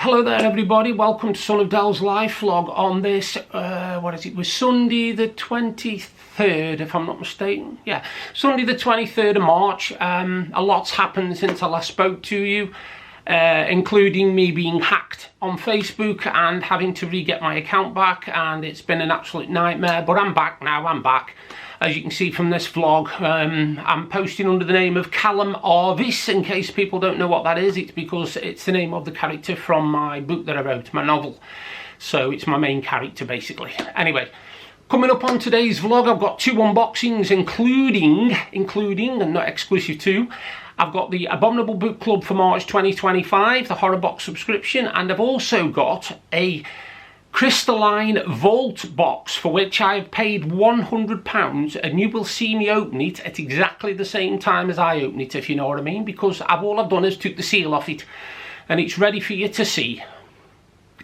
Hello there everybody, welcome to Sonofdel's live vlog on this, it was Sunday the 23rd if I'm not mistaken. Yeah, Sunday the 23rd of March. A lot's happened since I last spoke to you, including me being hacked on Facebook and having to re-get my account back, and it's been an absolute nightmare, but I'm back now, I'm back. As you can see from this vlog, I'm posting under the name of Callum Arvis. In case people don't know what that is, it's because it's the name of the character from my book that I wrote, my novel. So it's my main character basically. Anyway, coming up on today's vlog, I've got two unboxings, including and not exclusive to, I've got the Abominable Book Club for March 2025, the horror box subscription, and I've also got a Crystalline Vault box for which I've paid £100, and you will see me open it at exactly the same time as I open it, if you know what I mean, because all I've done is took the seal off it and it's ready for you to see.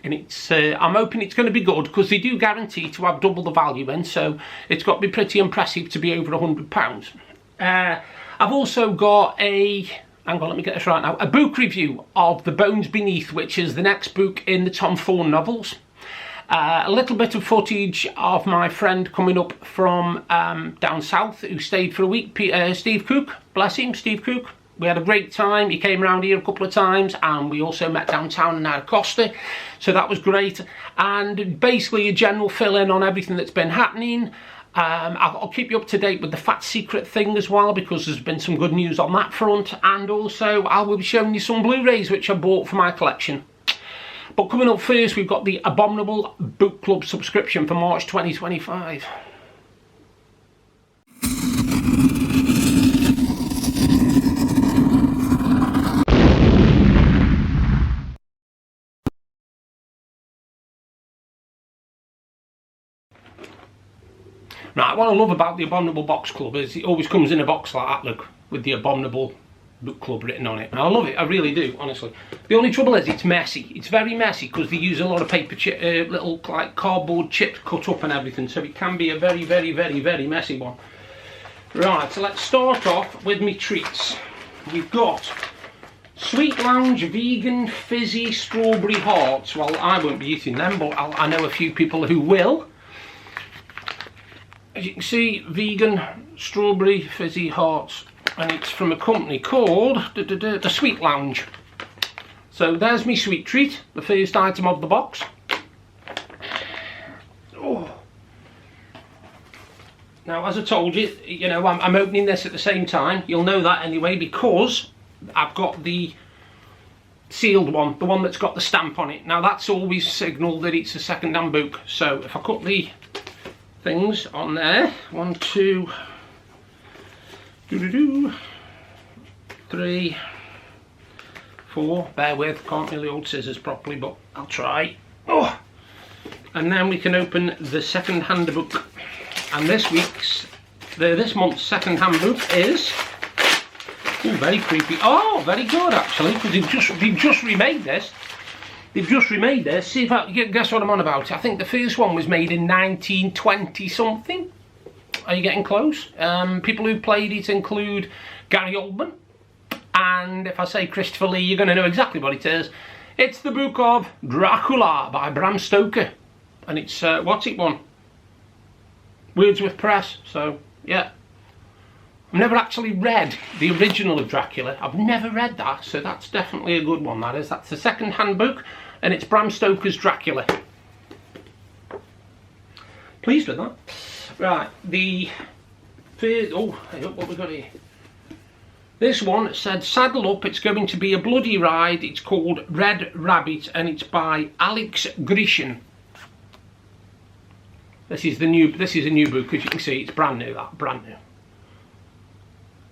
And it's I'm hoping it's going to be good, because they do guarantee to have double the value in, so it's got to be pretty impressive to be over £100. I've also got a, hang on, let me get this right now, a book review of The Bones Beneath, which is the next book in the Tom Thorne novels. A little bit of footage of my friend coming up from down south who stayed for a week, Steve Cook, bless him, Steve Cook. We had a great time. He came around here a couple of times, and we also met downtown in our Costa, so that was great. And basically a general fill-in on everything that's been happening. I'll keep you up to date with the Fat Secret thing as well, because there's been some good news on that front, and also I will be showing you some Blu-rays which I bought for my collection. But coming up first, we've got the Abominable Book Club subscription for March 2025. Right, what I love about the Abominable Box Club is it always comes in a box like that, look, with the Abominable Book Club written on it, and I love it, I really do, honestly. The only trouble is it's messy, it's very messy, because they use a lot of paper chip, little like cardboard chips cut up and everything, so it can be a very messy one. Right, so let's start off with me treats. We've got Sweet Lounge Vegan Fizzy Strawberry Hearts. Well, I won't be eating them, but I know a few people who will. As you can see, vegan strawberry fizzy hearts, and it's from a company called the Sweet Lounge. So there's me sweet treat, the first item of the box. Oh. Now, as I told you, I'm opening this at the same time. You'll know that anyway, because I've got the sealed one, the one that's got the stamp on it. Now that's always signal that it's a second-hand book. So if I cut the things on there, 1, 2, 3, 4, bear with, can't really hold scissors properly, but I'll try. Oh, and then we can open the second-hand book, and this month's second-hand book is, oh, very creepy. Oh, very good actually, because they've just remade this. They've just remade this. See if I guess what I'm on about. I think the first one was made in 1920 something. Are you getting close? People who played it include Gary Oldman, and if I say Christopher Lee, you're going to know exactly what it is. It's the book of Dracula by Bram Stoker, and it's what's it won? Wordsworth Press. So yeah, I've never actually read the original of Dracula. I've never read that, so that's definitely a good one, that is. That's the second-hand book, and it's Bram Stoker's Dracula. Pleased with that. Right, the first, oh, what we got here? This one said, saddle up, it's going to be a bloody ride. It's called Red Rabbit, and it's by Alex Grisham. This is a new book, as you can see, it's brand new, brand new.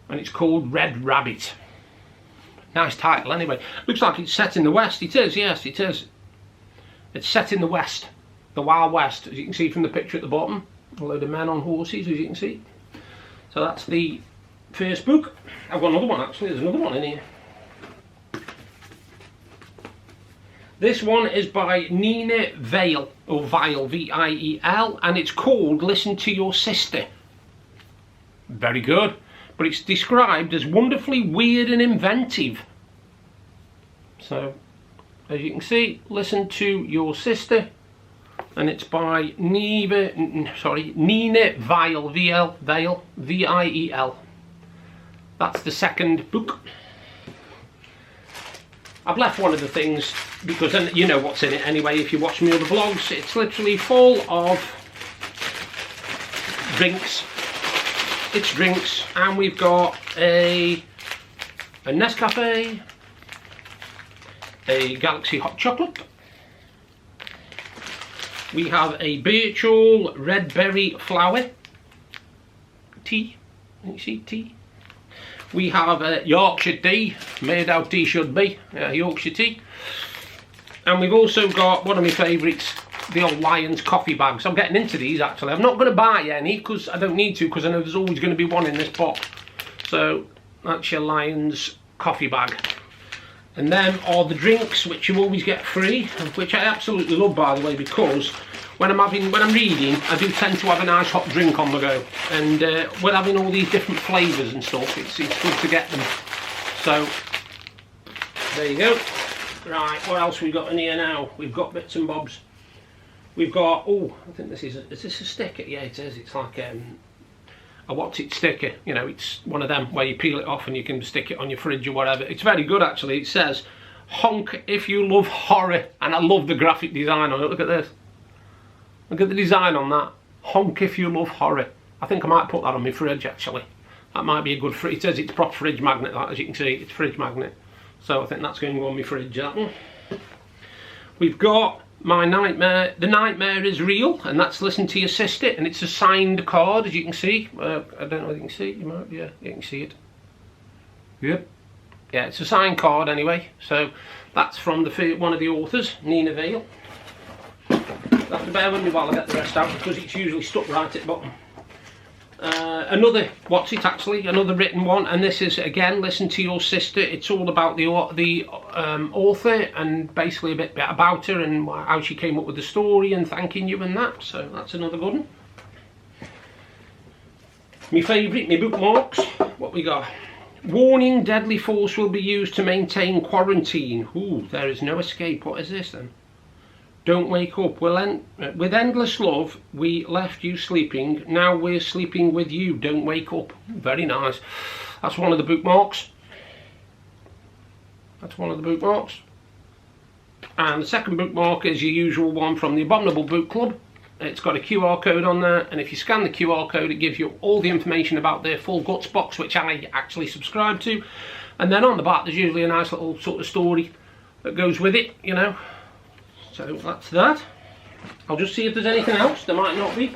And it's called Red Rabbit. Nice title anyway. Looks like it's set in the West. It is, yes, it is. It's set in the West, the Wild West, as you can see from the picture at the bottom. A load of men on horses, as you can see. So that's the first book. I've got another one actually, there's another one in here. This one is by Nina Veil, or Viel, V-I-E-L, and it's called Listen to Your Sister. Very good. But it's described as wonderfully weird and inventive. So as you can see, Listen to Your Sister, and it's by Nina Viel, V-I-E-L. That's the second book. I've left one of the things because then you know what's in it anyway if you watch me other vlogs. It's literally full of drinks. It's drinks, and we've got a Nescafe, a Galaxy Hot Chocolate. We have a Birchall Red Berry Flower tea. Can you see tea? We have a Yorkshire tea, made how tea should be, Yorkshire tea. And we've also got one of my favourites, the old Lions coffee bags. I'm getting into these actually. I'm not going to buy any because I don't need to, because I know there's always going to be one in this box. So that's your Lions coffee bag. And then are the drinks, which you always get free, which I absolutely love, by the way, because when I'm reading, I do tend to have a nice hot drink on the go. And we're having all these different flavours and stuff. It's good to get them. So there you go. Right, what else we got in here now? We've got bits and bobs. We've got, oh, I think this is this a sticker? Yeah, it is. It's like a what's it sticker, you know, it's one of them where you peel it off and you can stick it on your fridge or whatever. It's very good actually. It says honk if you love horror, and I love the graphic design on it. Look at this, look at the design on that. Honk if you love horror. I think I might put that on my fridge actually. That might be a good fridge. It says it's proper fridge magnet, that, as you can see, it's fridge magnet, so I think that's going to go on my fridge, that one. We've got My Nightmare, The Nightmare Is Real, and that's Listen to Your Sister, and it's a signed card, as you can see. I don't know if you can see it, you might, yeah, you can see it. Yep. Yeah, it's a signed card anyway, so that's from one of the authors, Nina Viel. You have to bear with me while I get the rest out, because it's usually stuck right at the bottom. Another, what's it actually, another written one, and this is again Listen to Your Sister. It's all about the author and basically a bit about her and how she came up with the story and thanking you and that, so that's another good one. My favourite, my bookmarks, what we got? Warning, deadly force will be used to maintain quarantine. Ooh, there is no escape. What is this then? Don't wake up. With endless love, we left you sleeping. Now we're sleeping with you. Don't wake up. Very nice. That's one of the bookmarks. That's one of the bookmarks. And the second bookmark is your usual one from the Abominable Book Club. It's got a QR code on there, and if you scan the QR code, it gives you all the information about their Full Guts box, which I actually subscribe to. And then on the back, there's usually a nice little sort of story that goes with it, you know. So that's that. I'll just see if there's anything else. There might not be.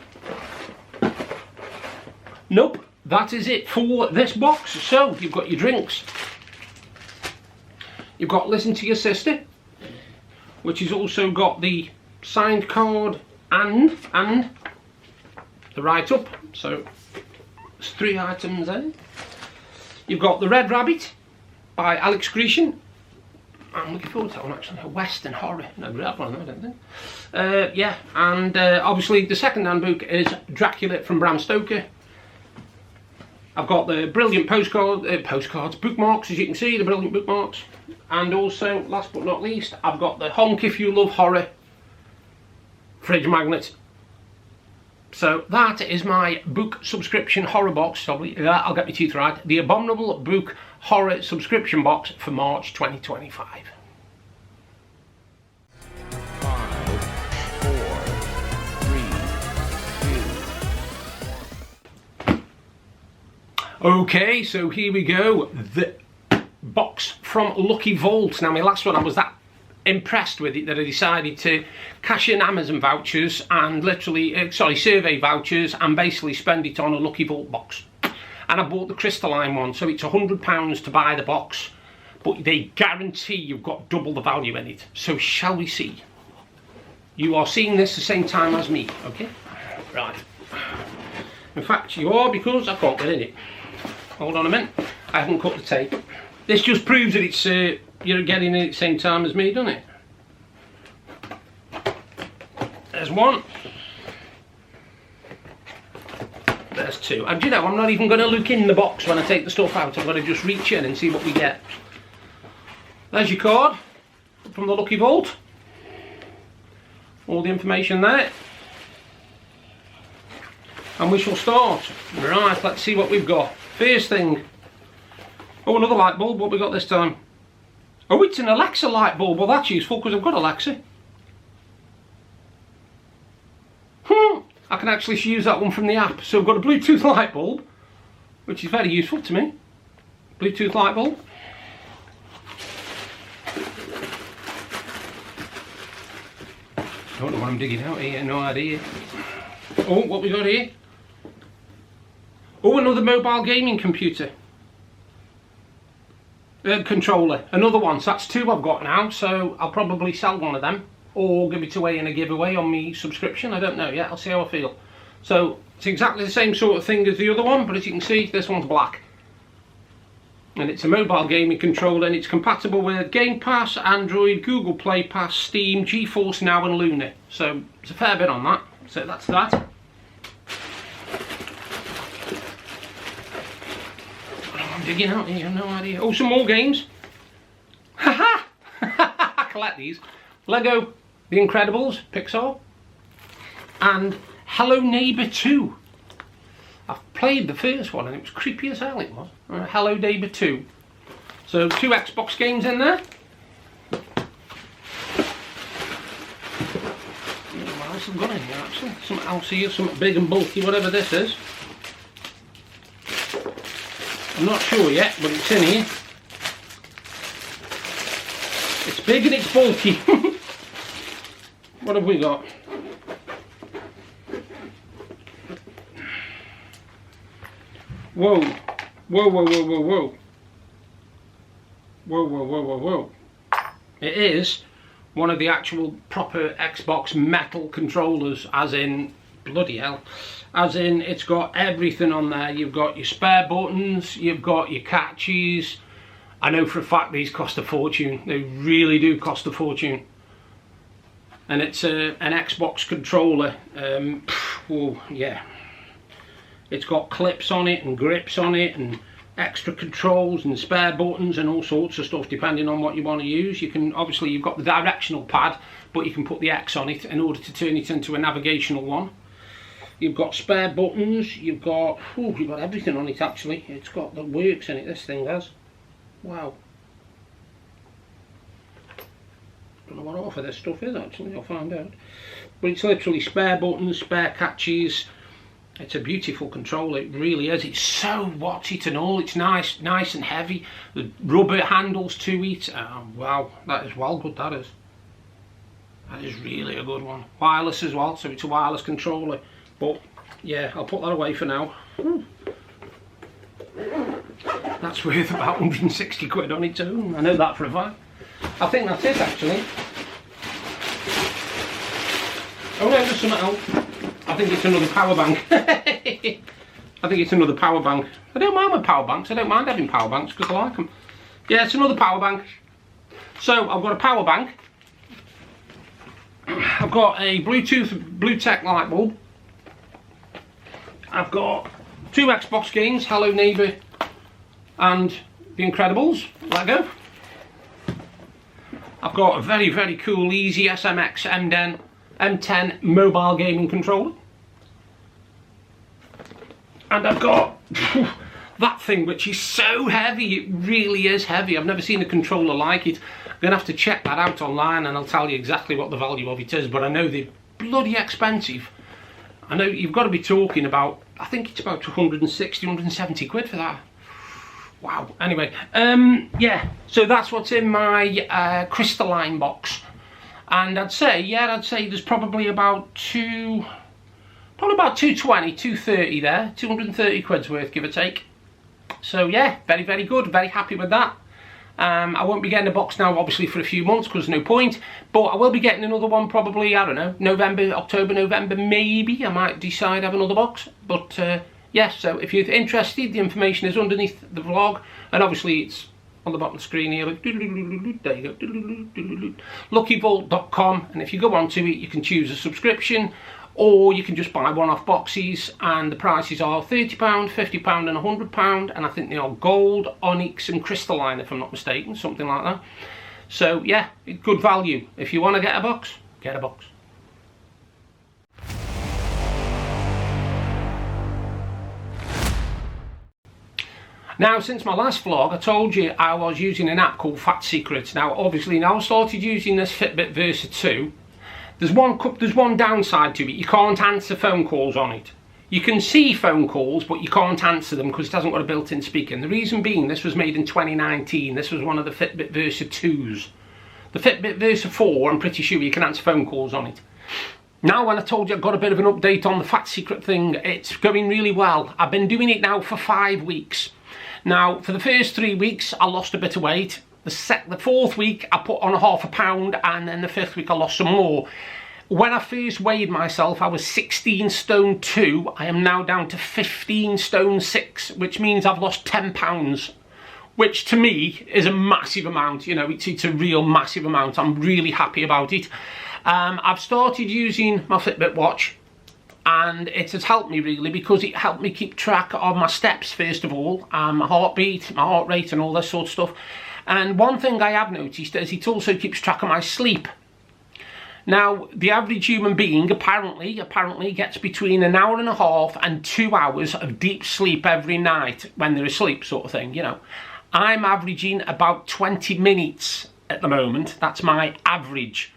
Nope, that is it for this box. So you've got your drinks. You've got Listen to Your Sister, which has also got the signed card and the write-up. So there's 3 items there. You've got The Red Rabbit by Alex Grecian. I'm looking forward to that one actually. A Western horror. No, that one I don't think. Yeah, and obviously the second-hand book is Dracula from Bram Stoker. I've got the brilliant postcards, bookmarks, as you can see, the brilliant bookmarks. And also, last but not least, I've got the Honk If You Love Horror fridge magnet. So that is my book subscription horror box. I'll get my teeth right. The Abominable Book Horror subscription box for March 2025. 5, 4, 3, 2. Okay, so here we go. The box from Lucky Vault. Now, my last one, I was that impressed with it that I decided to cash in Amazon vouchers and literally, survey vouchers, and basically spend it on a Lucky Vault box. And I bought the Crystalline one, so it's £100 to buy the box, but they guarantee you've got double the value in it. So shall we see? You are seeing this the same time as me, okay? Right. In fact, you are, because I can't get in it. Hold on a minute. I haven't cut the tape. This just proves that it's you're getting it at the same time as me, doesn't it? There's one. There's 2. And do you know, I'm not even going to look in the box when I take the stuff out. I'm going to just reach in and see what we get. There's your card. from the Lucky Vault. All the information there. And we shall start. Right, let's see what we've got. First thing. Oh, another light bulb. What we got this time? Oh, it's an Alexa light bulb. Well, that's useful because I've got Alexa. I can actually use that one from the app. So I've got a Bluetooth light bulb, which is very useful to me. Bluetooth light bulb. Don't know what I'm digging out here, no idea. Oh, what we got here? Oh, another mobile gaming computer. Controller, another one. So that's two I've got now, so I'll probably sell one of them or give it away in a giveaway on my subscription. I don't know yet, I'll see how I feel. So it's exactly the same sort of thing as the other one, but as you can see, this one's black. And it's a mobile gaming controller, and it's compatible with Game Pass, Android, Google Play Pass, Steam, GeForce Now and Luna. So it's a fair bit on that. So that's that. I'm digging out here, I have no idea. Oh, some more games. Haha! I collect these. Lego The Incredibles, Pixar. And Hello Neighbor 2. I've played the first one and it was creepy as hell, it was. Hello Neighbor 2. So 2 Xbox games in there. What else have got in here actually? Something else here, something big and bulky, whatever this is. I'm not sure yet, but it's in here. It's big and it's bulky. What have we got? Whoa. Whoa, whoa, whoa, whoa, whoa. Whoa, whoa, whoa, whoa, whoa. It is one of the actual proper Xbox metal controllers, as in, bloody hell, as in it's got everything on there. You've got your spare buttons, you've got your catches. I know for a fact these cost a fortune. They really do cost a fortune. And it's an Xbox controller. Oh, yeah. It's got clips on it and grips on it and extra controls and spare buttons and all sorts of stuff depending on what you want to use. You can, obviously you've got the directional pad, but you can put the X on it in order to turn it into a navigational one. You've got spare buttons, you've got everything on it actually. It's got the works in it, this thing has. Wow. Don't know what half of this stuff is actually, I'll find out. But it's literally spare buttons, spare catches. It's a beautiful controller, it really is. It's so watch it and all. It's nice and heavy. The rubber handles to it. Wow, that is well good, that is. That is really a good one. Wireless as well, so it's a wireless controller. But yeah, I'll put that away for now. That's worth about 160 quid on its own. I know that for a fact. I think that's it actually. Oh no, there's something else. I think it's another power bank. I think it's another power bank. I don't mind my power banks. I don't mind having power banks because I like them. Yeah, it's another power bank. So I've got a power bank. I've got a Bluetooth Bluetech light bulb. I've got 2 Xbox games, Hello Neighbor and The Incredibles, Lego. I've got a very, very cool Easy SMX M10 mobile gaming controller. And I've got that thing which is so heavy, it really is heavy. I've never seen a controller like it. I'm going to have to check that out online and I'll tell you exactly what the value of it is, but I know they're bloody expensive. I know you've got to be talking about, I think it's about 160, 170 quid for that. Wow. Anyway, yeah, so that's what's in my Crystalline box. And I'd say there's probably about 220, 230 there, 230 quid's worth, give or take. So yeah, very, very good, very happy with that. I won't be getting a box now, obviously, for a few months, because there's no point. But I will be getting another one probably, I don't know, November, October, November, maybe. I might decide to have another box. But yes, so if you're interested, the information is underneath the vlog. And obviously it's on the bottom of the screen here. There you go. Luckyvault.com. And if you go onto it, you can choose a subscription. Or you can just buy one-off boxes, and the prices are £30, £50 and £100, and I think they are gold, onyx and crystalline if I'm not mistaken, something like that. So yeah, good value. If you want to get a box, get a box. Now, since my last vlog, I told you I was using an app called Fat Secrets. Now, obviously, now I started using this Fitbit Versa 2. There's one downside to it. You can't answer phone calls on it. You can see phone calls, but you can't answer them because it hasn't got a built-in speaker. And the reason being, this was made in 2019. This was one of the Fitbit Versa 2s. The Fitbit Versa 4, I'm pretty sure you can answer phone calls on it. Now, when I told you I've got a bit of an update on the Fat Secret thing, it's going really well. I've been doing it now for 5 weeks. Now, for the first 3 weeks, I lost a bit of weight. The fourth week, I put on ½ a pound, and then the fifth week, I lost some more. When I first weighed myself, I was 16 stone 2. I am now down to 15 stone 6, which means I've lost 10 pounds, which to me is a massive amount. You know, it's a real massive amount. I'm really happy about it. I've started using my Fitbit watch, and it has helped me really because it helped me keep track of my steps first of all, my heartbeat, my heart rate and all this sort of stuff. And one thing I have noticed is it also keeps track of my sleep. Now, the average human being apparently gets between an hour and a half and 2 hours of deep sleep every night when they're asleep, sort of thing, you know. I'm averaging about 20 minutes at the moment. That's my average,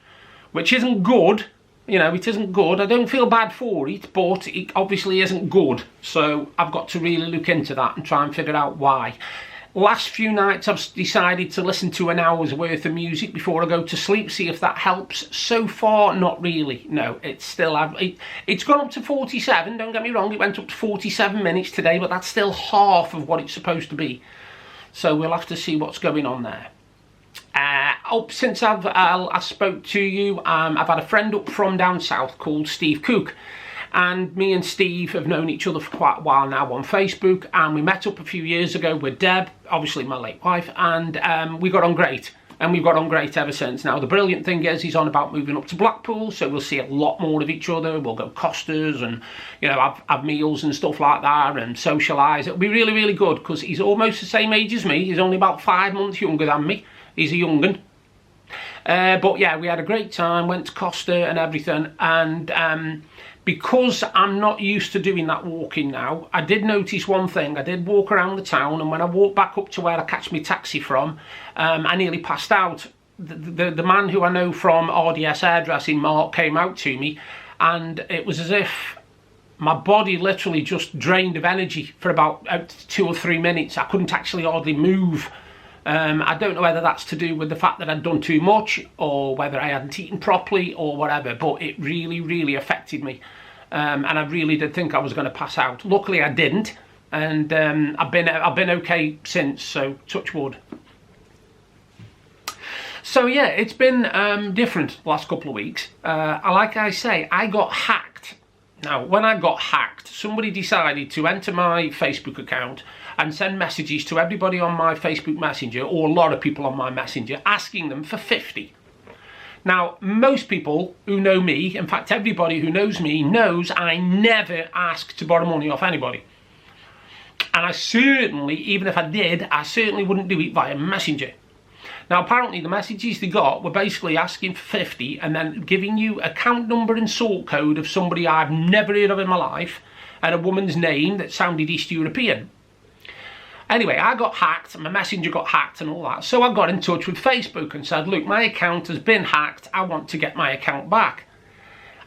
which isn't good. You know, it isn't good. I don't feel bad for it, but it obviously isn't good. So I've got to really look into that and try and figure out why. Last few nights I've decided to listen to an hour's worth of music before I go to sleep, see if that helps. So far, not really. No, it's still, it's gone up to 47, don't get me wrong. It went up to 47 minutes today, but that's still half of what it's supposed to be. So we'll have to see what's going on there. Since I spoke to you, I've had a friend up from down south called Steve Cook, and me and Steve have known each other for quite a while now on Facebook, and we met up a few years ago with Deb, obviously my late wife, and we got on great, and we've got on great ever since. Now the brilliant thing is he's on about moving up to Blackpool, so we'll see a lot more of each other. We'll go Costas and, you know, have meals and stuff like that and socialise. It'll be really, really good because he's almost the same age as me. He's only about 5 months younger than me. He's a young'un. But yeah, we had a great time, went to Costa and everything, and because I'm not used to doing that walking now, I did notice one thing. I did walk around the town, and when I walked back up to where I catch my taxi from, I nearly passed out. The man who I know from RDS Hairdressing, Mark, came out to me, and it was as if my body literally just drained of energy for about 2 or 3 minutes. I couldn't actually hardly move. I don't know whether that's to do with the fact that I'd done too much or whether I hadn't eaten properly or whatever, but it really, really affected me. And I really did think I was going to pass out. Luckily I didn't, and I've been okay since, so touch wood. So yeah, it's been different the last couple of weeks. Like I say, I got hacked. Now, when I got hacked, somebody decided to enter my Facebook account and send messages to everybody on my Facebook Messenger, or a lot of people on my Messenger, asking them for 50. Now, most people who know me, in fact everybody who knows me, knows I never ask to borrow money off anybody. And I certainly, even if I did, I certainly wouldn't do it via Messenger. Now, apparently the messages they got were basically asking for 50 and then giving you account number and sort code of somebody I've never heard of in my life and a woman's name that sounded East European. Anyway, I got hacked, my Messenger got hacked and all that, so I got in touch with Facebook and said, look, my account has been hacked, I want to get my account back.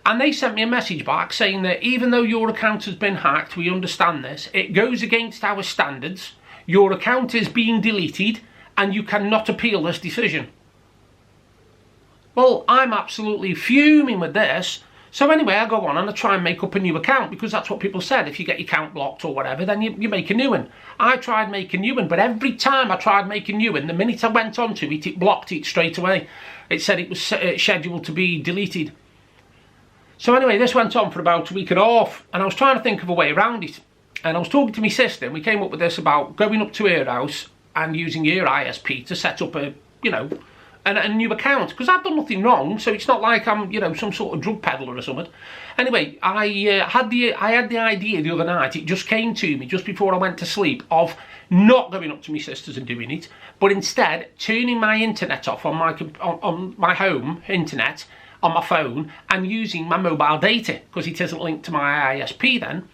And they sent me a message back saying that even though your account has been hacked, we understand this, it goes against our standards, your account is being deleted, and you cannot appeal this decision. Well, I'm absolutely fuming with this. So anyway, I go on and I try and make up a new account, because that's what people said. If you get your account blocked or whatever, then you make a new one. I tried making a new one, but every time I tried making a new one, the minute I went onto it, it blocked it straight away. It said it was scheduled to be deleted. So anyway, this went on for about a week and a half, and I was trying to think of a way around it. And I was talking to my sister, and we came up with this about going up to her house and using her ISP to set up a, you know, a new account, because I've done nothing wrong, so it's not like I'm, you know, some sort of drug peddler or something. Anyway, I had the idea the other night, it just came to me just before I went to sleep, of not going up to my sisters and doing it, but instead turning my internet off on my home internet on my phone and using my mobile data because it isn't linked to my ISP then,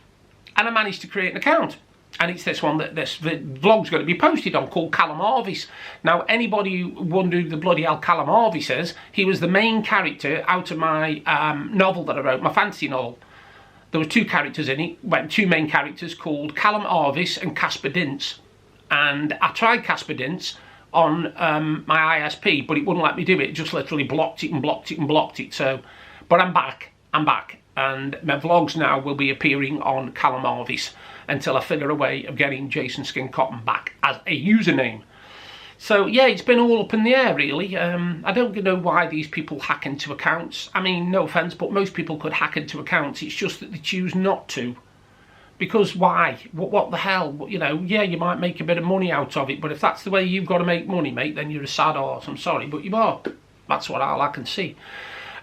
and I managed to create an account. And it's this one that this vlog's going to be posted on, called Callum Harvey's. Now, anybody who wonder who the bloody hell Callum Harvey's is, he was the main character out of my novel that I wrote, my fantasy novel. There were two characters in it, well, two main characters called Callum Harvey's and Casper Dintz. And I tried Casper Dintz on my ISP, but it wouldn't let me do it. It just literally blocked it and blocked it and blocked it. So, but I'm back. And my vlogs now will be appearing on Callum Harvey's until I figure a way of getting Jason Skin Cotton back as a username. So yeah, it's been all up in the air really. I don't know why these people hack into accounts. I mean, no offence, but most people could hack into accounts. It's just that they choose not to. Because why? What the hell? You know, yeah, you might make a bit of money out of it, but if that's the way you've got to make money, mate, then you're a sad horse. I'm sorry, but you are. That's all I can see.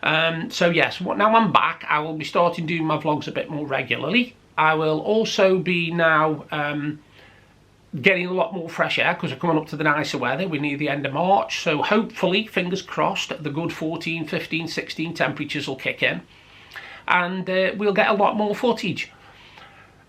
So yes, now I'm back. I will be starting doing my vlogs a bit more regularly. I will also be now getting a lot more fresh air because we're coming up to the nicer weather. We're near the end of March, so hopefully, fingers crossed, the good 14, 15, 16 temperatures will kick in and we'll get a lot more footage.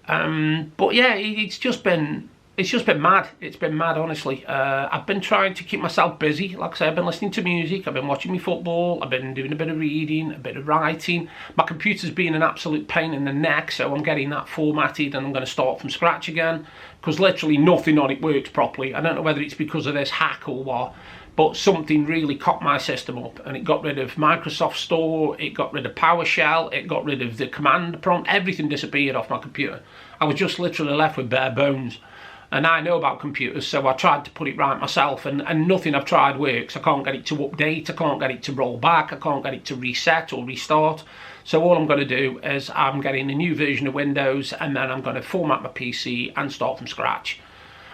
But yeah, it's just been mad. It's been mad, honestly. I've been trying to keep myself busy. Like I say, I've been listening to music, I've been watching my football, I've been doing a bit of reading, a bit of writing. My computer's been an absolute pain in the neck, so I'm getting that formatted and I'm going to start from scratch again, because literally nothing on it works properly. I don't know whether it's because of this hack or what, but something really cocked my system up, and it got rid of Microsoft Store, it got rid of PowerShell, it got rid of the command prompt, everything disappeared off my computer. I was just literally left with bare bones. And I know about computers, so I tried to put it right myself, and nothing I've tried works. I can't get it to update, I can't get it to roll back, I can't get it to reset or restart. So all I'm going to do is I'm getting a new version of Windows, and then I'm going to format my PC and start from scratch.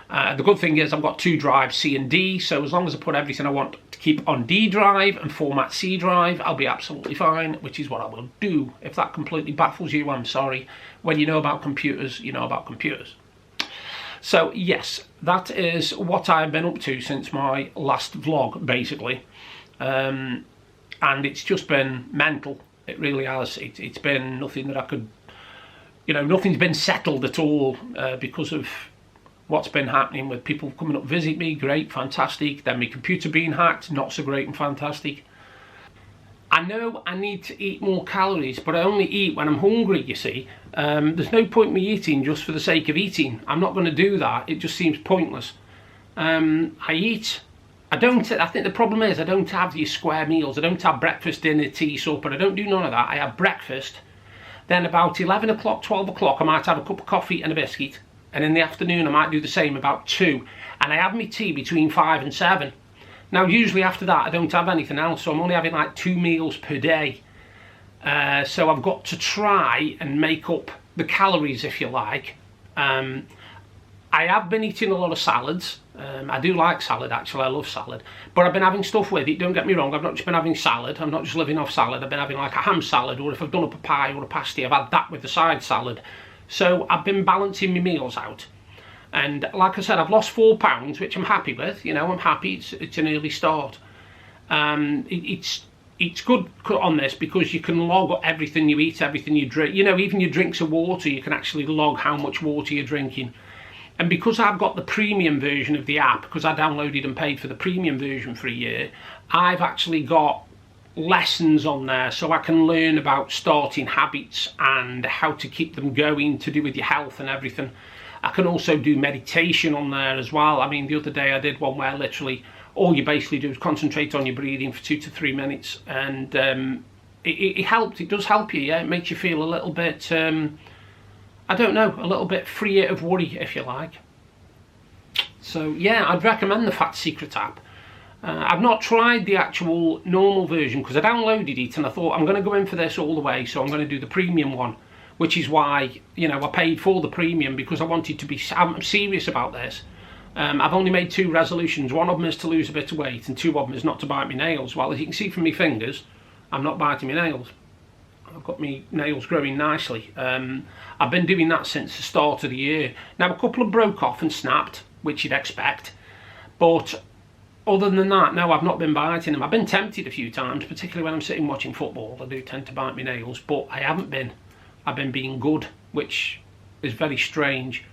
The good thing is I've got two drives, C and D, so as long as I put everything I want to keep on D drive and format C drive, I'll be absolutely fine, which is what I will do. If that completely baffles you, I'm sorry. When you know about computers, you know about computers. So yes, that is what I've been up to since my last vlog, basically. And it's just been mental. It really has. It's been nothing that I could, you know, nothing's been settled at all because of what's been happening with people coming up to visit me. Great, fantastic. Then my computer being hacked, not so great and fantastic. I know I need to eat more calories, but I only eat when I'm hungry, you see. There's no point me eating just for the sake of eating. I'm not going to do that. It just seems pointless. I think the problem is I don't have these square meals. I don't have breakfast, dinner, tea, supper. I don't do none of that. I have breakfast. Then about 11 o'clock, 12 o'clock, I might have a cup of coffee and a biscuit. And in the afternoon, I might do the same, about 2. And I have my tea between 5 and 7. Now, usually after that, I don't have anything else, so I'm only having like 2 meals per day. So I've got to try and make up the calories, if you like. I have been eating a lot of salads. I do like salad, actually. I love salad. But I've been having stuff with it, don't get me wrong. I've not just been having salad. I'm not just living off salad. I've been having like a ham salad, or if I've done up a pie or a pasty, I've had that with the side salad. So I've been balancing my meals out. And like I said, I've lost 4 pounds, which I'm happy with. You know, I'm happy. It's an early start. It's good on this because you can log everything you eat, everything you drink. You know, even your drinks of water, you can actually log how much water you're drinking. And because I've got the premium version of the app, because I downloaded and paid for the premium version for a year, I've actually got lessons on there so I can learn about starting habits and how to keep them going, to do with your health and everything. I can also do meditation on there as well. I mean, the other day I did one where literally all you basically do is concentrate on your breathing for 2 to 3 minutes, and it helped. It does help you, yeah. It makes you feel a little bit, I don't know, a little bit freer of worry, if you like. So yeah, I'd recommend the Fat Secret app. I've not tried the actual normal version because I downloaded it and I thought I'm going to go in for this all the way, so I'm going to do the premium one. Which is why, you know, I paid for the premium, because I wanted to be, I'm serious about this. I've only made 2 resolutions. One of them is to lose a bit of weight, and 2 of them is not to bite my nails. Well, as you can see from my fingers, I'm not biting my nails. I've got my nails growing nicely. I've been doing that since the start of the year. Now, a couple have broke off and snapped, which you'd expect. But other than that, no, I've not been biting them. I've been tempted a few times, particularly when I'm sitting watching football. I do tend to bite my nails, but I haven't been. I've been being good, which is very strange.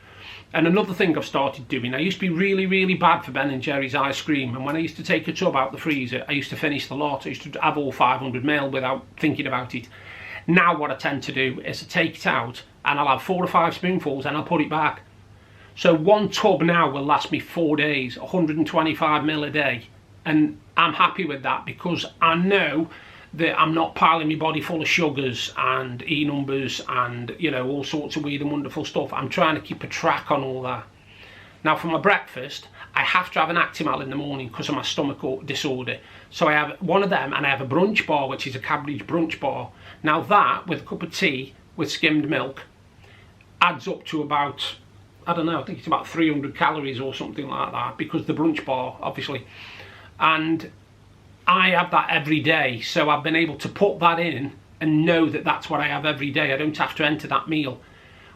And another thing I've started doing, I used to be really, really bad for Ben & Jerry's ice cream, and when I used to take a tub out the freezer, I used to finish the lot. I used to have all 500ml without thinking about it. Now what I tend to do is to take it out, and I'll have 4 or 5 spoonfuls, and I'll put it back. So one tub now will last me 4 days, 125ml a day, and I'm happy with that because I know that I'm not piling my body full of sugars and E-numbers and, you know, all sorts of weird and wonderful stuff. I'm trying to keep a track on all that. Now for my breakfast, I have to have an Actimel in the morning because of my stomach disorder. So I have one of them, and I have a brunch bar, which is a Cadbury's brunch bar. Now that, with a cup of tea with skimmed milk, adds up to about, I don't know, I think it's about 300 calories or something like that, because the brunch bar, obviously. And I have that every day, so I've been able to put that in and know that that's what I have every day. I don't have to enter that meal.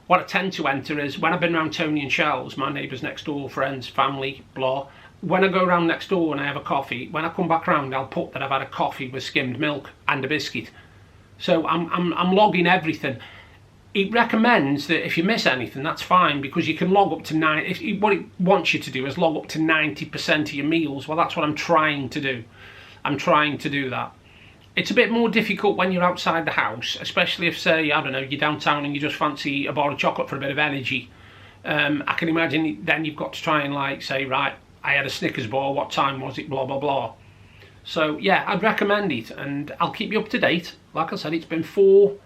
What I tend to enter is, when I've been around Tony and Shell's, my neighbours next door, friends, family, blah, when I go around next door and I have a coffee, when I come back round, I'll put that I've had a coffee with skimmed milk and a biscuit. So I'm logging everything. It recommends that if you miss anything, that's fine, because you can log up to what it wants you to do is log up to 90% of your meals. Well, that's what I'm trying to do. I'm trying to do that. It's a bit more difficult when you're outside the house, especially if, say, I don't know, you're downtown and you just fancy a bar of chocolate for a bit of energy. I can imagine then you've got to try and, like, say, right, I had a Snickers bar, what time was it, blah, blah, blah. So, yeah, I'd recommend it, and I'll keep you up to date. Like I said, it's been 4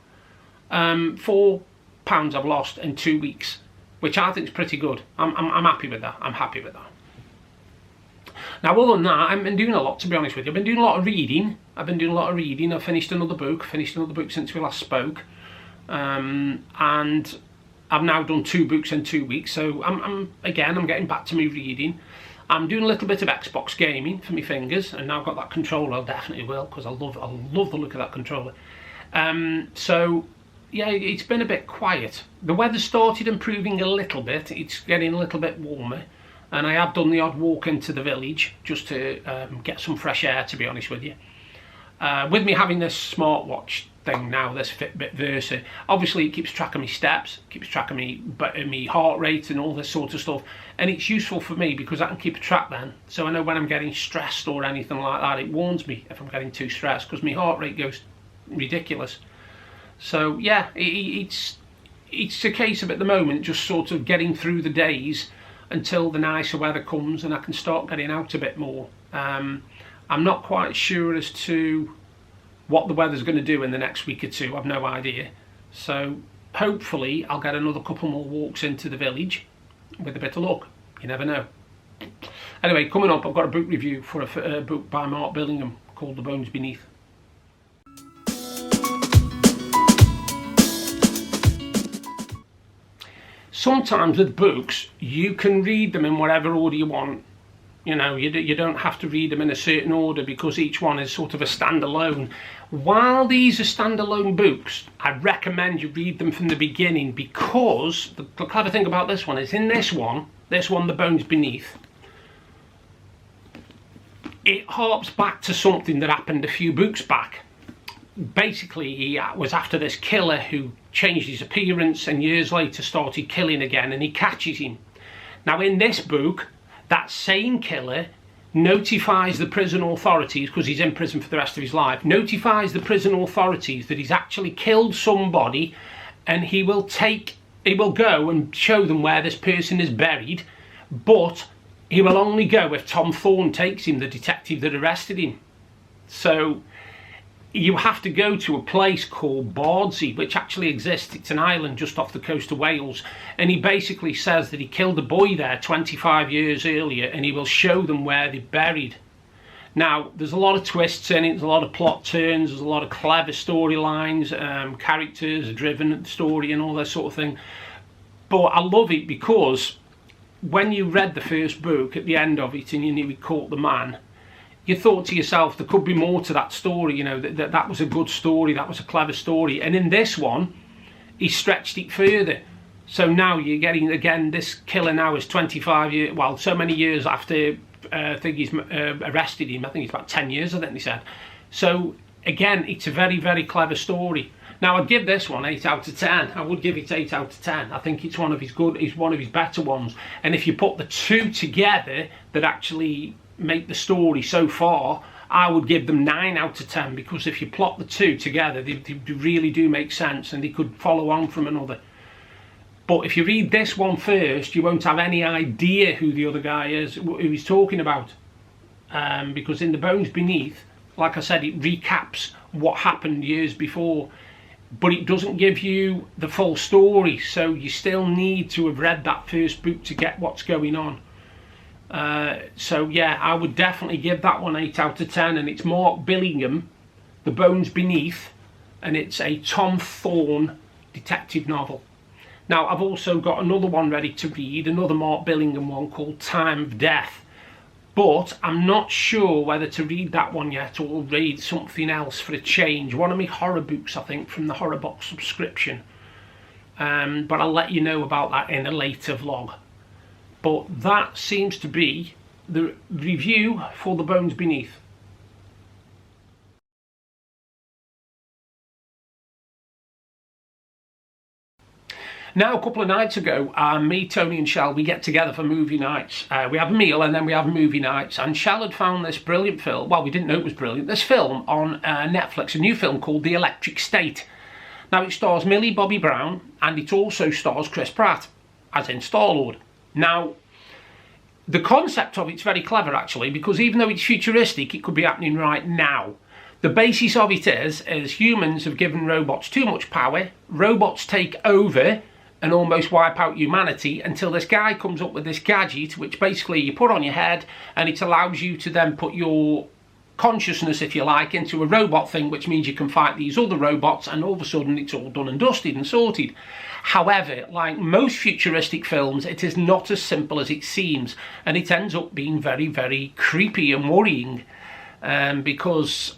pounds I've lost in 2 weeks, which I think is pretty good. I'm happy with that. I'm happy with that. Now, other than that, I've been doing a lot, to be honest with you. I've been doing a lot of reading. I've finished another book since we last spoke. And I've now done 2 books in 2 weeks. So I'm getting back to me reading. I'm doing a little bit of Xbox gaming for my fingers, and now I've got that controller. I definitely will, because I love the look of that controller. So yeah, it's been a bit quiet. The weather started improving a little bit. It's getting a little bit warmer. And I have done the odd walk into the village just to get some fresh air, to be honest with you. With me having this smartwatch thing now, this Fitbit Versa, obviously it keeps track of my steps, keeps track of me heart rate and all this sort of stuff. And it's useful for me because I can keep a track then. So I know when I'm getting stressed or anything like that, it warns me if I'm getting too stressed, because my heart rate goes ridiculous. So yeah, it's a case of, at the moment, just sort of getting through the days until the nicer weather comes and I can start getting out a bit more. I'm not quite sure as to what the weather's going to do in the next week or two. I've no idea. So hopefully I'll get another couple more walks into the village with a bit of luck. You never know. Anyway, coming up, I've got a book review for a book by Mark Billingham called The Bones Beneath. Sometimes with books, you can read them in whatever order you want. You know, you don't have to read them in a certain order, because each one is sort of a standalone. While these are standalone books, I recommend you read them from the beginning, because the clever thing about this one is, in this one, The Bones Beneath, it harps back to something that happened a few books back. Basically, he was after this killer who changed his appearance and years later started killing again, and he catches him. Now in this book, that same killer notifies the prison authorities, because he's in prison for the rest of his life, notifies the prison authorities that he's actually killed somebody, and he will go and show them where this person is buried, but he will only go if Tom Thorne takes him, the detective that arrested him. So you have to go to a place called Bardsey, which actually exists. It's an island just off the coast of Wales, and he basically says that he killed a boy there 25 years earlier, and he will show them where they're buried. Now, there's a lot of twists in it, there's a lot of plot turns, there's a lot of clever storylines, characters, a driven story and all that sort of thing. But I love it because when you read the first book, at the end of it, and you knew he caught the man, you thought to yourself, there could be more to that story, you know, that was a good story, that was a clever story. And in this one, he stretched it further. So now you're getting, again, this killer now is 25 years, well, so many years after I think he's arrested him. I think it's about 10 years, I think they said. So again, it's a very, very clever story. Now, I'd give this one 8 out of 10. I would give it 8 out of 10. I think it's one of his better ones. And if you put the two together that actually make the story so far, I would give them 9 out of 10, because if you plot the two together, they really do make sense, and they could follow on from another. But if you read this one first, you won't have any idea who the other guy is, who he's talking about. Because in The Bones Beneath, like I said, it recaps what happened years before. But it doesn't give you the full story, so you still need to have read that first book to get what's going on. So yeah, I would definitely give that one 8 out of 10, and it's Mark Billingham, The Bones Beneath, and it's a Tom Thorne detective novel. Now, I've also got another one ready to read, another Mark Billingham one called Time of Death, but I'm not sure whether to read that one yet or read something else for a change. One of my horror books, I think, from the Horror Box subscription. But I'll let you know about that in a later vlog. But that seems to be the review for The Bones Beneath. Now, a couple of nights ago, me, Tony and Shell, we get together for movie nights. We have a meal and then we have movie nights. And Shell had found this brilliant film. Well, we didn't know it was brilliant. This film on Netflix, a new film called The Electric State. Now, it stars Millie Bobby Brown, and it also stars Chris Pratt, as in Star-Lord. Now, the concept of it's very clever, actually, because even though it's futuristic, it could be happening right now. The basis of it is humans have given robots too much power. Robots take over and almost wipe out humanity, until this guy comes up with this gadget, which basically you put on your head, and it allows you to then put your consciousness, if you like, into a robot thing, which means you can fight these other robots, and all of a sudden it's all done and dusted and sorted. However, like most futuristic films, it is not as simple as it seems, and it ends up being very, very creepy and worrying, because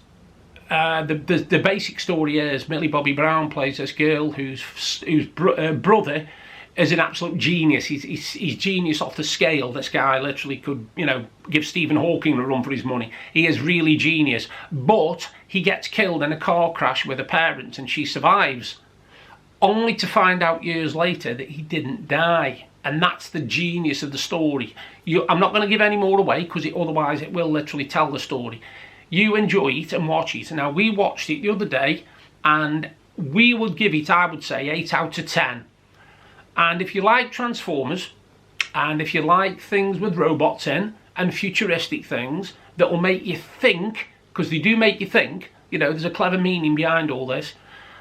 the basic story is Millie Bobby Brown plays this girl whose brother is an absolute genius. He's genius off the scale. This guy literally could, you know, give Stephen Hawking a run for his money. He is really genius, but he gets killed in a car crash with her parents, and she survives, only to find out years later that he didn't die. And that's the genius of the story. I'm not going to give any more away, because otherwise it will literally tell the story. You enjoy it and watch it. Now, we watched it the other day, and we would give it, I would say, 8 out of 10. And if you like Transformers, and if you like things with robots in, and futuristic things that will make you think, because they do make you think, you know, there's a clever meaning behind all this,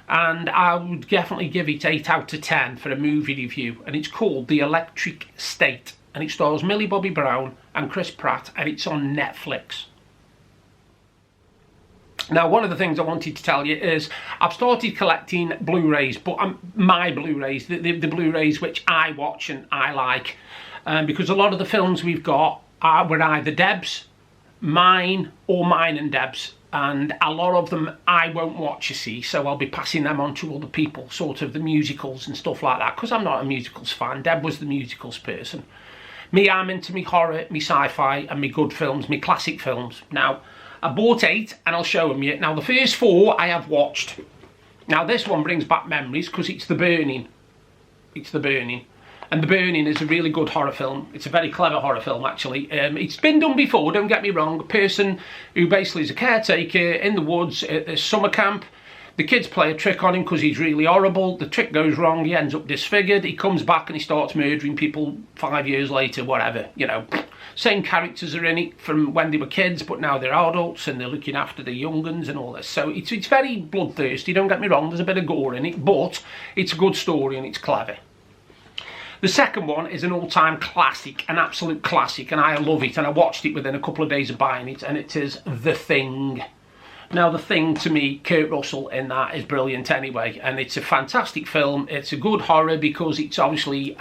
and I would definitely give it 8 out of 10 for a movie review. And it's called The Electric State, and it stars Millie Bobby Brown and Chris Pratt, and it's on Netflix. Now, one of the things I wanted to tell you is I've started collecting Blu-rays, but my Blu-rays, the Blu-rays which I watch and I like, because a lot of the films we've got were either Deb's, mine, or mine and Deb's, and a lot of them I won't watch, you see, so I'll be passing them on to other people, sort of the musicals and stuff like that, because I'm not a musicals fan. Deb was the musicals person. Me, I'm into me horror, me sci-fi, and me good films, me classic films. Now, I bought 8, and I'll show them you. Now, the first 4 I have watched. Now, this one brings back memories, because it's The Burning. It's The Burning. And The Burning is a really good horror film. It's a very clever horror film, actually. It's been done before, don't get me wrong. A person who basically is a caretaker in the woods at this summer camp. The kids play a trick on him because he's really horrible. The trick goes wrong, he ends up disfigured. He comes back and he starts murdering people 5 years later, whatever, you know. Same characters are in it from when they were kids, but now they're adults and they're looking after the young uns and all this. So it's very bloodthirsty, don't get me wrong, there's a bit of gore in it, but it's a good story and it's clever. The second one is an all-time classic, an absolute classic, and I love it, and I watched it within a couple of days of buying it, and it is The Thing. Now, The Thing, to me, Kurt Russell in that is brilliant anyway, and it's a fantastic film. It's a good horror because it's obviously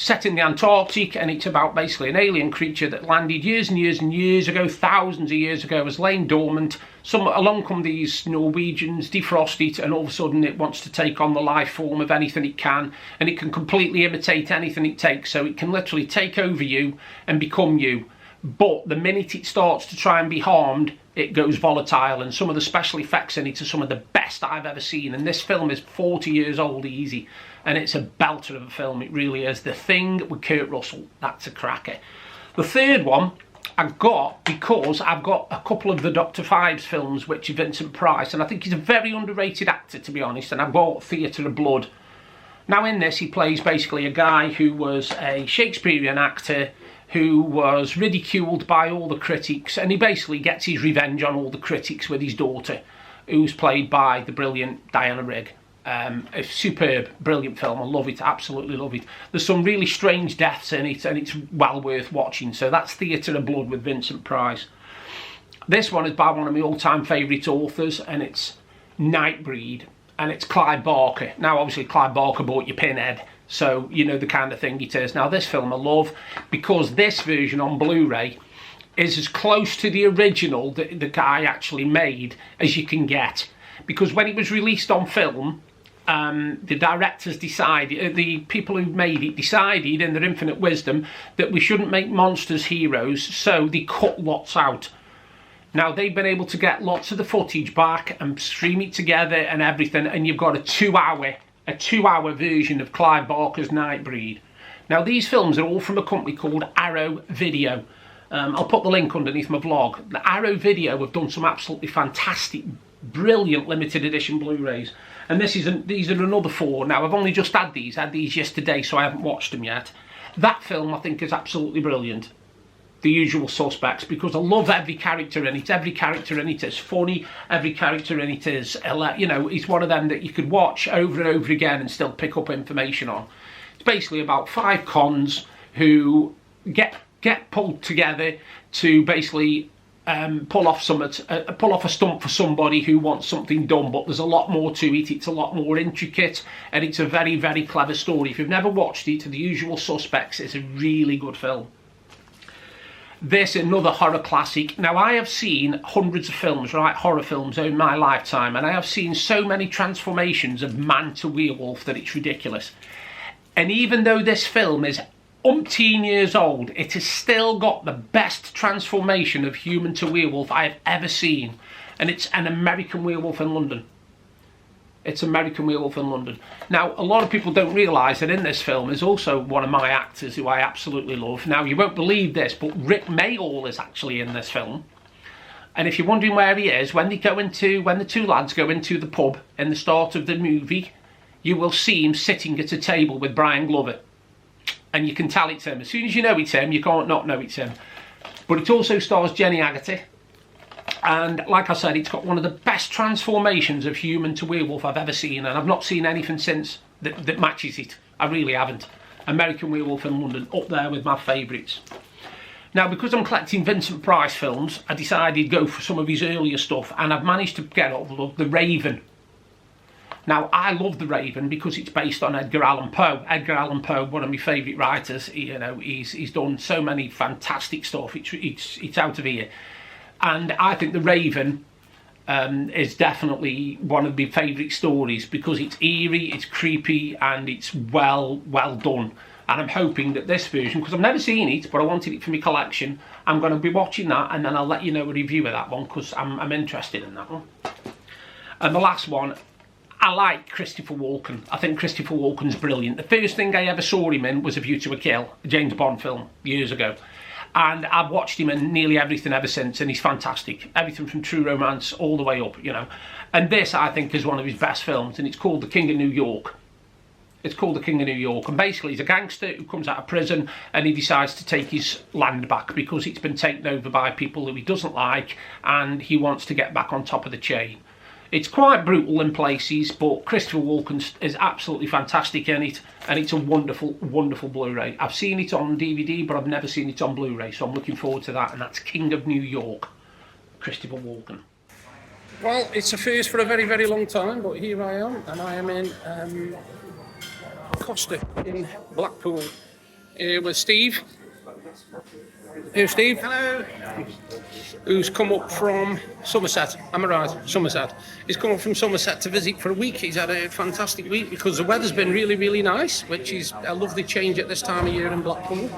set in the Antarctic, and it's about basically an alien creature that landed years and years and years ago, thousands of years ago, has lain dormant. Along come these Norwegians, defrost it, and all of a sudden it wants to take on the life form of anything it can, and it can completely imitate anything it takes, so it can literally take over you and become you. But the minute it starts to try and be harmed, it goes volatile, and some of the special effects in it are some of the best I've ever seen. And this film is 40 years old easy, and it's a belter of a film. It really is. The Thing with Kurt Russell, that's a cracker. The third one I got because I've got a couple of the Dr. Phibes films, which are Vincent Price, and I think he's a very underrated actor, to be honest, and I bought Theatre of Blood. Now in this he plays basically a guy who was a Shakespearean actor who was ridiculed by all the critics, and he basically gets his revenge on all the critics with his daughter, who's played by the brilliant Diana Rigg. A superb, brilliant film. I love it, absolutely love it. There's some really strange deaths in it, and it's well worth watching. So that's Theatre of Blood with Vincent Price. This one is by one of my all-time favourite authors, and it's Nightbreed, and it's Clive Barker. Now obviously Clive Barker bought your Pinhead, so you know the kind of thing it is. Now this film I love because this version on Blu-ray is as close to the original that the guy actually made as you can get. Because when it was released on film, the directors decided, the people who made it decided in their infinite wisdom that we shouldn't make monsters heroes, so they cut lots out. Now they've been able to get lots of the footage back and stream it together and everything, and you've got a two-hour version of Clive Barker's Nightbreed. Now these films are all from a company called Arrow Video. I'll put the link underneath my vlog. The Arrow Video have done some absolutely fantastic, brilliant limited edition Blu-rays, and these are another 4. Now I've only just had these yesterday, so I haven't watched them yet. That film I think is absolutely brilliant. The Usual Suspects, because I love every character in it. Every character in it is funny. Every character in it is, you know, it's one of them that you could watch over and over again and still pick up information on. It's basically about 5 cons who get pulled together to basically pull off a stunt for somebody who wants something done. But there's a lot more to it. It's a lot more intricate, and it's a very, very clever story. If you've never watched it, The Usual Suspects is a really good film. This, another horror classic. Now I have seen hundreds of films, right, horror films in my lifetime, and I have seen so many transformations of man to werewolf that it's ridiculous. And even though this film is umpteen years old, it has still got the best transformation of human to werewolf I have ever seen, and it's an American Werewolf in London. It's American Werewolf in London. Now, a lot of people don't realise that in this film is also one of my actors who I absolutely love. Now, you won't believe this, but Rick Mayall is actually in this film. And if you're wondering where he is, when the 2 lads go into the pub in the start of the movie, you will see him sitting at a table with Brian Glover. And you can tell it's him. As soon as you know it's him, you can't not know it's him. But it also stars Jenny Agutter. And like I said, it's got one of the best transformations of human to werewolf I've ever seen, and I've not seen anything since that matches it. I really haven't. American Werewolf in London, up there with my favourites. Now, because I'm collecting Vincent Price films, I decided to go for some of his earlier stuff, and I've managed to get hold of The Raven. Now, I love The Raven because it's based on Edgar Allan Poe. Edgar Allan Poe, one of my favourite writers. You know, he's done so many fantastic stuff. It's out of here. And I think The Raven is definitely one of my favourite stories because it's eerie, it's creepy, and it's well done. And I'm hoping that this version, because I've never seen it, but I wanted it for my collection, I'm going to be watching that, and then I'll let you know a review of that one because I'm interested in that one. And the last one, I like Christopher Walken. I think Christopher Walken's brilliant. The first thing I ever saw him in was A View to a Kill, a James Bond film, years ago. And I've watched him in nearly everything ever since, and he's fantastic. Everything from True Romance all the way up, you know. And this, I think, is one of his best films, and it's called The King of New York. It's called The King of New York, and basically he's a gangster who comes out of prison, and he decides to take his land back because it's been taken over by people who he doesn't like, and he wants to get back on top of the chain. It's quite brutal in places, but Christopher Walken is absolutely fantastic in it, and it's a wonderful, wonderful Blu-ray. I've seen it on DVD, but I've never seen it on Blu-ray, so I'm looking forward to that, and that's King of New York, Christopher Walken. Well, it's a first for a very, very long time, but here I am, and I am in Costa in Blackpool. here with Steve. Here's Steve. Hello. Who's come up from Somerset. Am I right? Somerset. He's come up from Somerset to visit for a week. He's had a fantastic week because the weather's been really, really nice, which is a lovely change at this time of year in Blackpool,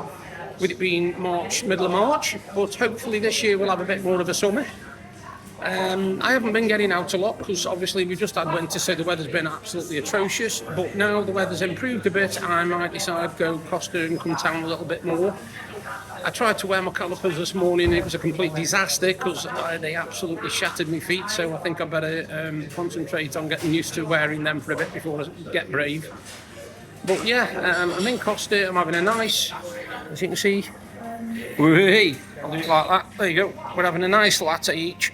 with it being March, middle of March. But hopefully this year we'll have a bit more of a summer. I haven't been getting out a lot because obviously we've just had winter, so the weather's been absolutely atrocious. But now the weather's improved a bit, I might decide to go Costa and come down a little bit more. I tried to wear my calipers this morning. It was a complete disaster because they absolutely shattered my feet, so I think I better concentrate on getting used to wearing them for a bit before I get brave. But yeah, I'm in Costa. I'm having a nice, as you can see, I'll do it like that. There you go. We're having a nice latte each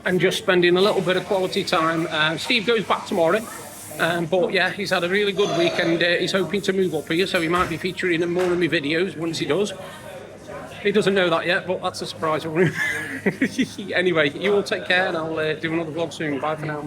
and just spending a little bit of quality time. Steve goes back tomorrow. But yeah, he's had a really good week and he's hoping to move up here, so he might be featuring in more of my videos once he does. He doesn't know that yet, but that's a surprise for him. Anyway, you all take care and I'll do another vlog soon. Bye for now.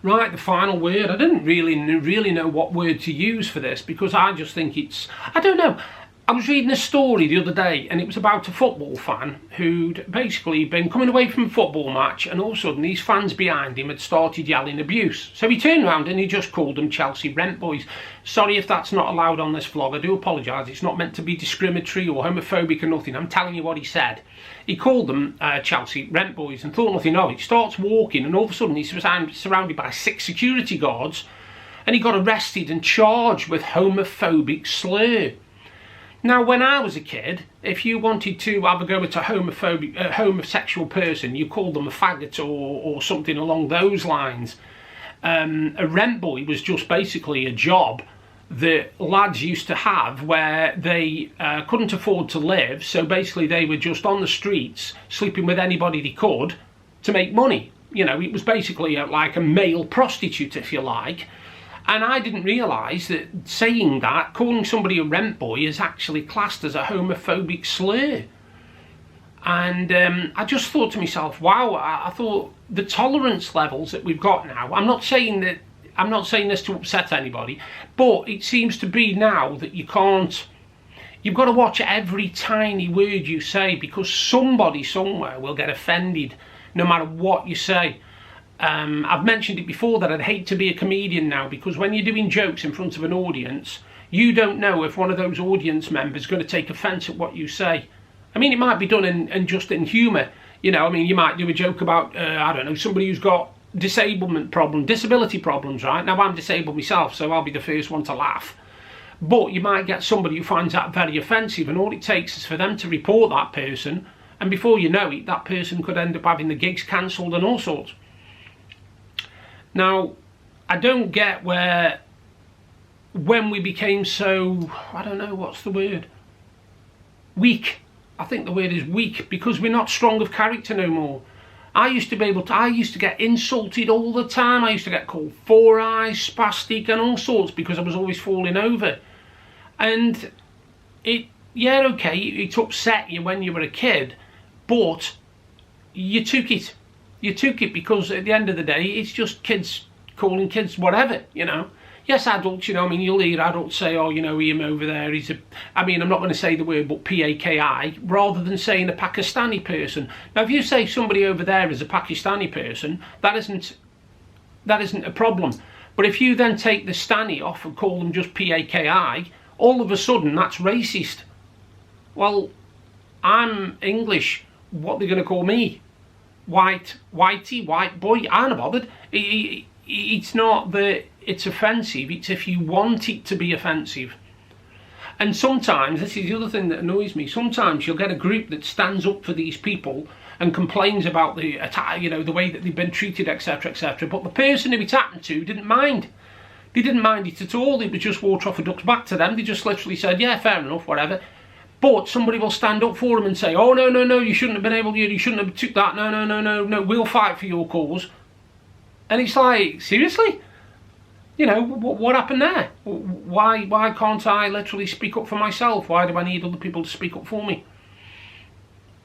Right, the final word. I didn't really know what word to use for this because I just think it's, I don't know. I was reading a story the other day and it was about a football fan who'd basically been coming away from a football match and all of a sudden these fans behind him had started yelling abuse. So he turned around and he just called them Chelsea rent boys. Sorry if that's not allowed on this vlog, I do apologise. It's not meant to be discriminatory or homophobic or nothing. I'm telling you what he said. He called them Chelsea rent boys and thought nothing of it. He starts walking and all of a sudden he's surrounded by 6 security guards and he got arrested and charged with homophobic slur. Now, when I was a kid, if you wanted to have a go at a homosexual person, you called them a faggot or something along those lines. A rent boy was just basically a job that lads used to have where they couldn't afford to live, so basically they were just on the streets, sleeping with anybody they could to make money. You know, it was basically like a male prostitute, if you like. And I didn't realise that saying that, calling somebody a rent boy is actually classed as a homophobic slur. And I just thought to myself, wow, I thought the tolerance levels that we've got now, I'm not saying this to upset anybody, but it seems to be now that you've got to watch every tiny word you say because somebody somewhere will get offended no matter what you say. I've mentioned it before that I'd hate to be a comedian now because when you're doing jokes in front of an audience, you don't know if one of those audience members is going to take offence at what you say. I mean, it might be done in humour. You know, I mean, you might do a joke about, I don't know, somebody who's got disability problems, right? Now, I'm disabled myself, so I'll be the first one to laugh. But you might get somebody who finds that very offensive, and all it takes is for them to report that person, and before you know it, that person could end up having the gigs cancelled and all sorts. Now, I don't get when we became so, I don't know, what's the word? Weak. I think the word is weak because we're not strong of character no more. I used to get insulted all the time. I used to get called four eyes, spastic and all sorts because I was always falling over. And it upset you when you were a kid, but you took it. You took it because at the end of the day, it's just kids calling kids whatever, you know. Yes, adults, you know, I mean, you'll hear adults say, oh, you know, him over there, I'm not going to say the word, but P-A-K-I, rather than saying a Pakistani person. Now, if you say somebody over there is a Pakistani person, that isn't a problem. But if you then take the Stani off and call them just P-A-K-I, all of a sudden, that's racist. Well, I'm English, what are they going to call me? Whitey, white boy, I'm not bothered. It's not that it's offensive, it's if you want it to be offensive. And sometimes, this is the other thing that annoys me, sometimes you'll get a group that stands up for these people and complains about the way that they've been treated, etc, etc, but the person who it's happened to didn't mind. They didn't mind it at all. It was just water off a duck's back to them. They just literally said, yeah, fair enough, whatever. But somebody will stand up for them and say, oh, no, you shouldn't have been able to, you shouldn't have took that, no, we'll fight for your cause. And it's like, seriously? You know, what happened there? Why can't I literally speak up for myself? Why do I need other people to speak up for me?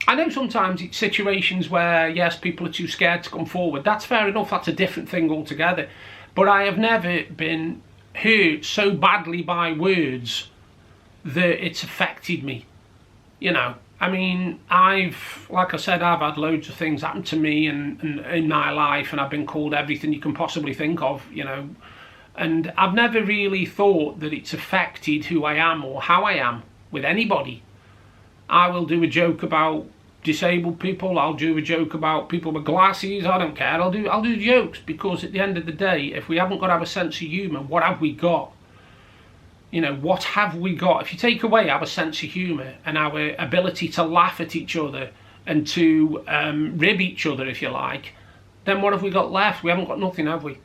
I know sometimes it's situations where, yes, people are too scared to come forward. That's fair enough, that's a different thing altogether. But I have never been hurt so badly by words that it's affected me, you know. I mean, like I said, I've had loads of things happen to me and in my life, and I've been called everything you can possibly think of, you know. And I've never really thought that it's affected who I am or how I am with anybody. I will do a joke about disabled people, I'll do a joke about people with glasses, I don't care, I'll do jokes, because at the end of the day, if we haven't got to have a sense of humour, what have we got? You know, what have we got? If you take away our sense of humour and our ability to laugh at each other and to rib each other, if you like, then what have we got left? We haven't got nothing, have we?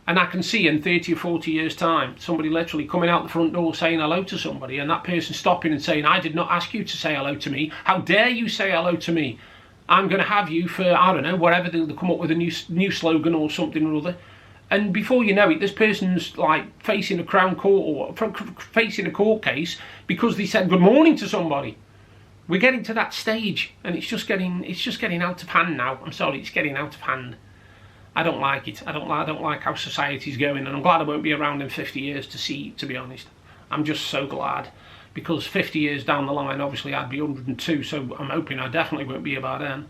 And I can see in 30 or 40 years' time, somebody literally coming out the front door saying hello to somebody, and that person stopping and saying, I did not ask you to say hello to me. How dare you say hello to me? I'm going to have you for, I don't know, whatever, they'll come up with a new slogan or something or other. And before you know it, this person's like facing a Crown Court or facing a court case because they said good morning to somebody. We're getting to that stage, and it's just getting out of hand now. I'm sorry, it's getting out of hand. I don't like it. I don't like how society's going, and I'm glad I won't be around in 50 years to see, to be honest. I'm just so glad, because 50 years down the line, obviously I'd be 102, so I'm hoping I definitely won't be about then.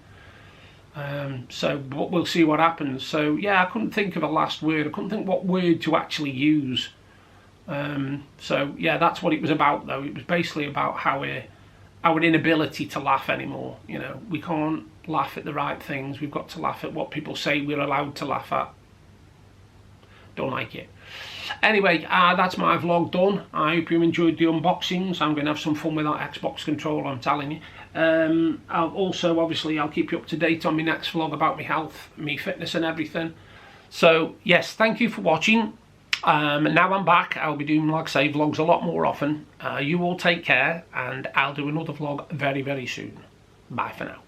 But we'll see what happens. So yeah, I couldn't think of a last word. I couldn't think what word to actually use. So yeah, that's what it was about, though. It was basically about our inability to laugh anymore. You know, we can't laugh at the right things. We've got to laugh at what people say we're allowed to laugh at. Don't like it. Anyway, that's my vlog done. I hope you enjoyed the unboxings. I'm going to have some fun with that Xbox controller, I'm telling you. Obviously, I'll keep you up to date on my next vlog about my health, my fitness and everything. So, yes, thank you for watching. Now I'm back. I'll be doing, like I say, vlogs a lot more often. You all take care, and I'll do another vlog very, very soon. Bye for now.